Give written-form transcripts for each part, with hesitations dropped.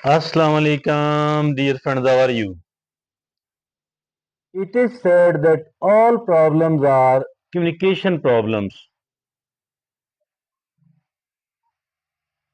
Assalamu alaikum, dear friends. How are you? It is said that all problems are Communication problems.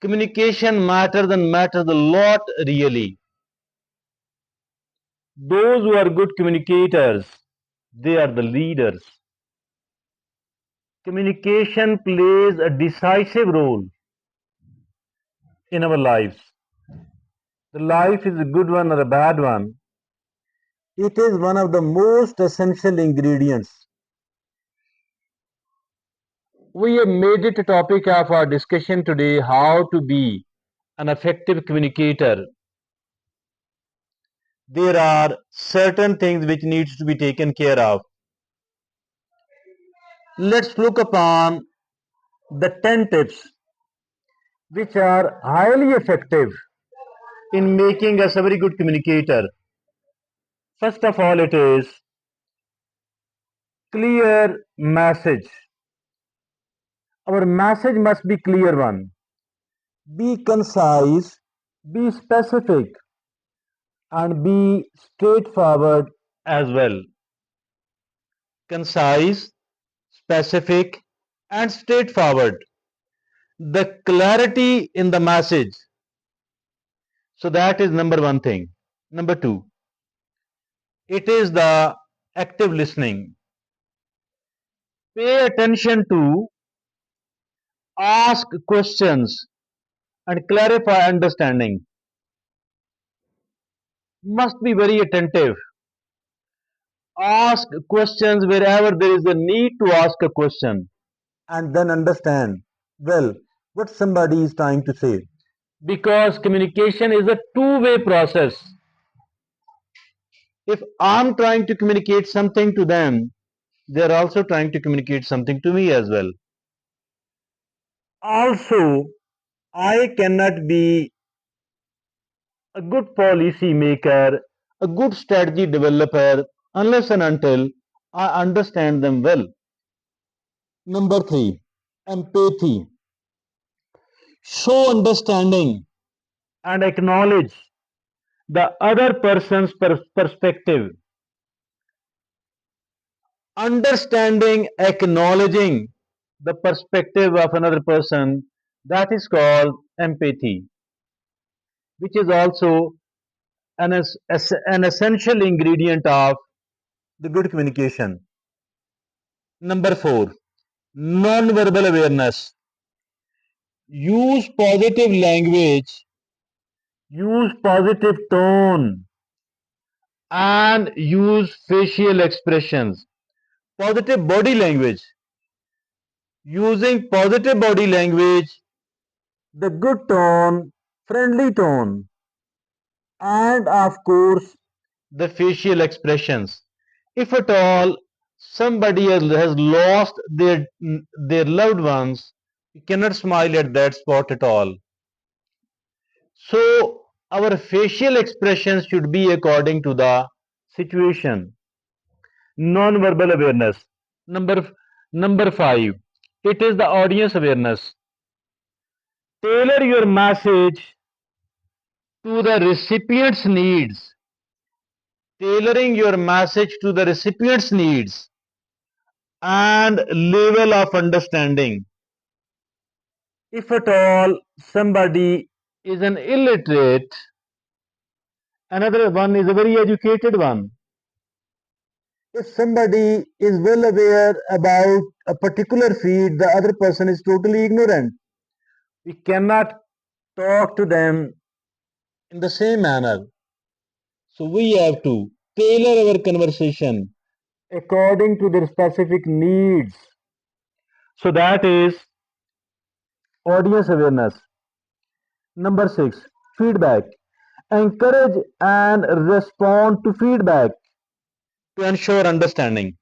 Communication matters a lot, really. Those who are good communicators, they are the leaders. Communication plays a decisive role in our lives. The life is a good one or a bad one. it is one of the most essential ingredients. We have made it a topic of our discussion today how to be an effective communicator. There are certain things which needs to be taken care of. Let's look upon The 10 tips which are highly effective. in making us a very good communicator. First of all, it is clear message. Our message must be clear one. Be concise, be specific, and be straightforward. As well. Concise, specific, and straightforward. The clarity in the message. So that is number one thing. Number two, it is the active listening. Pay attention to, ask questions, and clarify understanding. Must be very attentive. Ask questions wherever there is a need to ask a question. And then understand well what somebody is trying to say. Because communication is a two-way process. If I'm trying to communicate something to them, they're also trying to communicate something to me as well. Also, I cannot be A good policy maker, a good strategy developer, unless and until I understand them well. number 3, empathy. Show understanding. And acknowledge the other person's perspective. Understanding, acknowledging the perspective of another person, that is called empathy, which is also an essential ingredient of The good communication. number four, non-verbal awareness. Use positive language Use positive tone. and use facial expressions. Positive body language. Using positive body language, The good tone, friendly tone, and of course, the facial expressions. If at all somebody has lost their loved ones, you cannot smile at that spot at all. So our facial expressions should be according to the situation. Non-verbal awareness. Number five. It is the audience awareness. Tailor your message to the recipient's needs. Tailoring your message to the recipient's needs and level of understanding. If at all somebody is an illiterate, another one is a very educated one. if somebody is well aware about a particular field, the other person is totally ignorant. We cannot talk to them In the same manner, so we have to tailor our conversation. according to their specific needs. So that is Audience awareness. Number 6, feedback. Encourage and respond to feedback. to ensure understanding.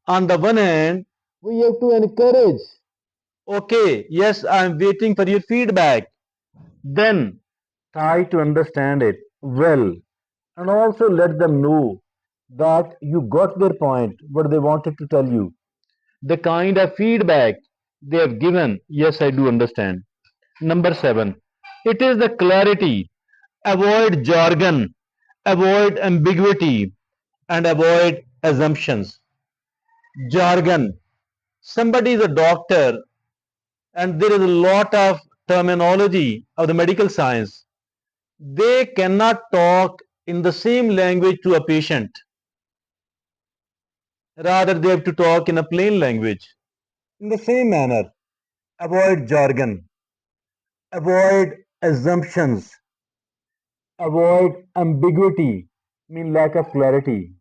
On the one hand, we have to encourage. Okay, yes, I'm waiting for your feedback. Then Try to understand it well and also let them know that you got their point, what they wanted to tell you. the kind of feedback they have given, yes, I do understand. Number seven, it is the clarity. avoid jargon, avoid ambiguity, and avoid assumptions. Jargon. Somebody is a doctor and there is a lot of terminology of the medical science. They cannot talk in the same language to a patient. Rather, they have to talk in a plain language. In the same manner, avoid jargon, avoid assumptions, avoid ambiguity, mean lack of clarity.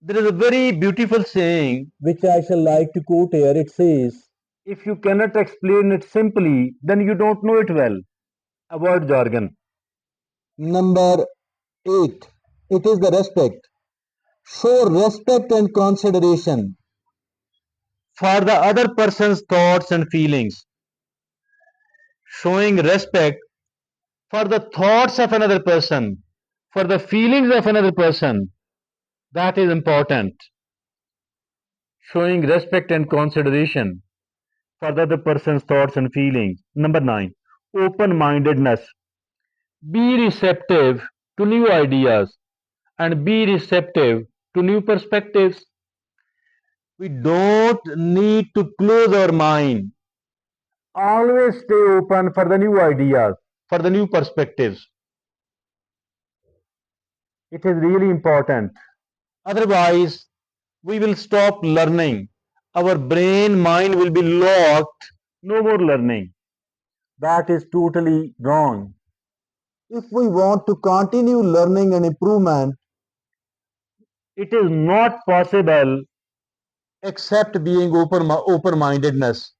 There is a very beautiful saying which I shall like to quote here. It says, if you cannot explain it simply, then you don't know it well. Avoid jargon. Number 8. It is the respect. Show respect and consideration. For the other person's thoughts and feelings. Showing respect for the thoughts of another person, for the feelings of another person, that is important. Showing respect and consideration for the other person's thoughts and feelings. Number 9, open mindedness. Be receptive to new ideas and be receptive to new perspectives. We don't need to close our mind. Always stay open for the new ideas, for the new perspectives. It is really important. Otherwise, we will stop learning. Our brain mind will be locked. No more learning. That is totally wrong. If we want to continue learning and improvement, It is not possible except being open mindedness.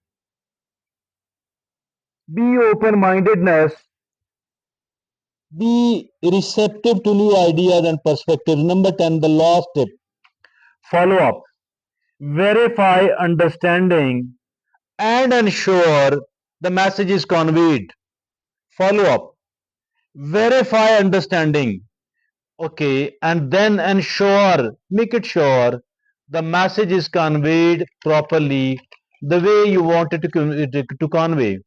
Be open mindedness. Be receptive to new ideas and perspectives. Number 10, the last tip. Follow up. Verify understanding and ensure the message is conveyed. Follow up. Verify understanding. Okay, and then ensure, make it sure the message is conveyed properly the way you want it to convey.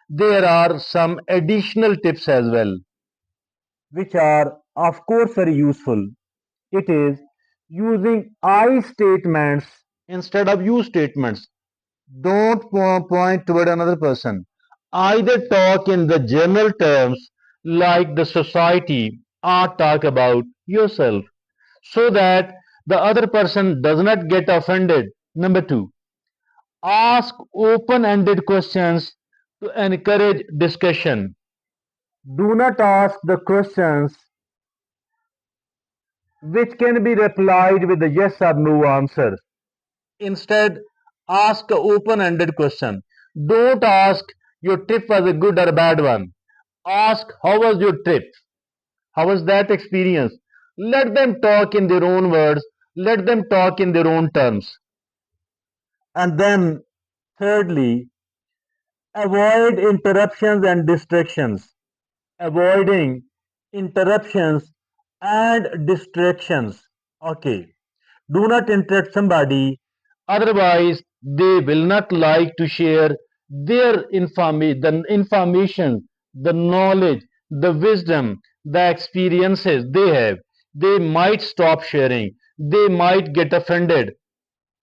There are some additional tips as well, which are, of course, very useful. It is using I statements instead of you statements. Don't point toward another person. Either talk in the general terms like the society or talk about yourself so that the other person does not get offended. Number 2, ask open ended questions to encourage discussion. Do not ask the questions which can be replied with a yes or no answer. Instead, ask an open ended question. Don't ask your trip was a good or bad one. Ask how was your trip? How was that experience? Let them talk in their own words, let them talk in their own terms. And then, thirdly, avoid interruptions and distractions. Avoiding interruptions and distractions. Okay. Do not interrupt somebody, otherwise, they will not like to share the information, the knowledge, the wisdom, the experiences they have. They might stop sharing, they might get offended.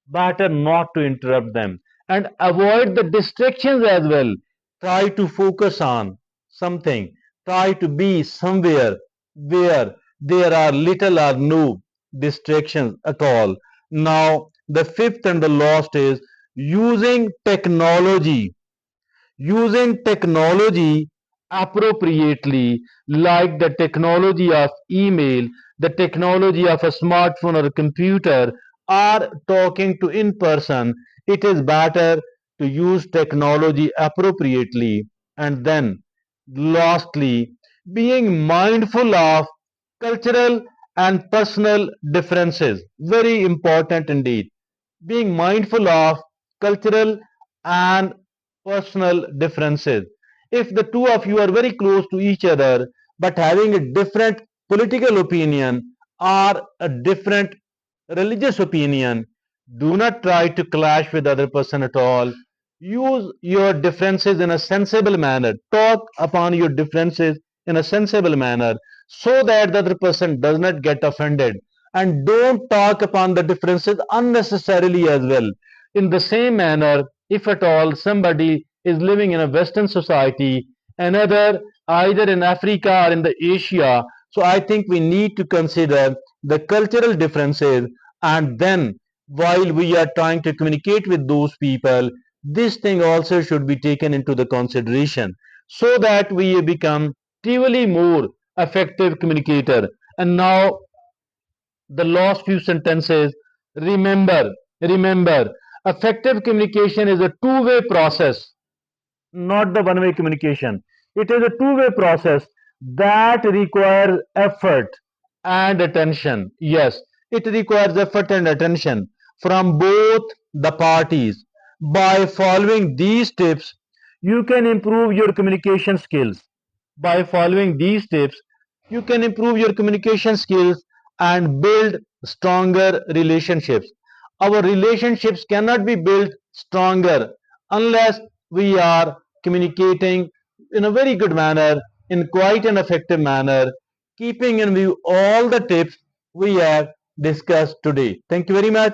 Better not to interrupt them and avoid the distractions as well. Try to focus on something, try to be somewhere where there are little or no distractions at all. Now, the fifth and the last is using technology. Using technology appropriately, like the technology of email, the technology of a smartphone or a computer, or talking to in person, it is better to use technology appropriately. And then, lastly, being mindful of cultural and personal differences. Very important indeed. Being mindful of cultural and personal differences. If the two of you are very close to each other but having a different political opinion or a different religious opinion, do not try to clash with the other person at all. Use your differences in a sensible manner. Talk upon your differences in a sensible manner so that the other person does not get offended. And don't talk upon the differences unnecessarily as well. In the same manner, if at all somebody is living in a Western society, another either in Africa or in the Asia, so I think we need to consider the cultural differences, and then while we are trying to communicate with those people, this thing also should be taken into the consideration so that we become truly more effective communicator. And now the last few sentences, remember, effective communication is a two-way process, not the one-way communication. It is a two-way process that requires effort and attention. Yes, it requires effort and attention from both the parties. By following these tips, you can improve your communication skills. By following these tips, you can improve your communication skills and build stronger relationships. Our relationships cannot be built stronger unless we are communicating in a very good manner, in quite an effective manner, keeping in view all the tips we have discussed today. Thank you very much.